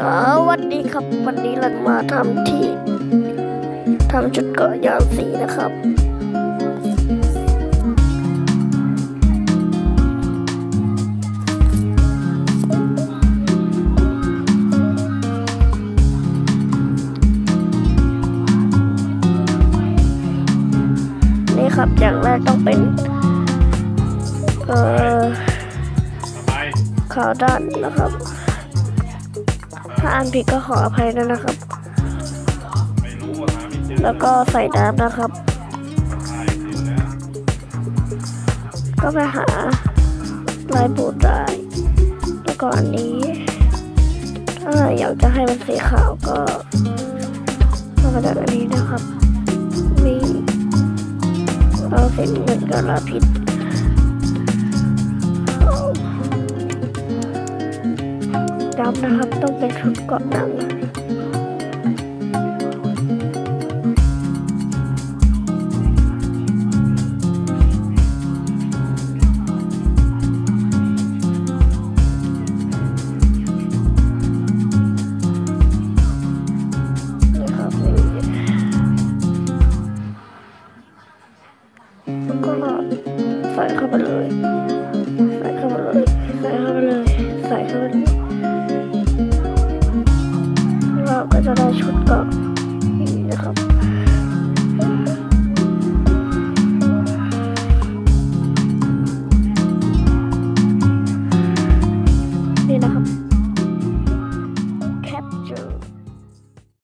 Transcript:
สวัสดีครับวันนี้เรามาทำชุดเกราะยางสีนะครับนี่ครับอย่างแรกต้องเป็นขาวด้านนะครับถ้าอ่านผิดก็ขออภัยด้วยนะครับแล้วก็ใส่น้ำนะครับก็ไปหาลายบูดได้แล้วก็อันนี้ถ้าอยากจะให้มันสีขาวก็มาจากอันนี้นะครับมีเอาสีเหมือนกับลาพิษดำนะครับต้องเป็นชุดเกราะหนังก็ใส่เข้าไปเลยใส่เข้าไปเลยใส่เข้าไปเลยใส่เข้าไปเลยเราก็จะได้ชุดเกราะ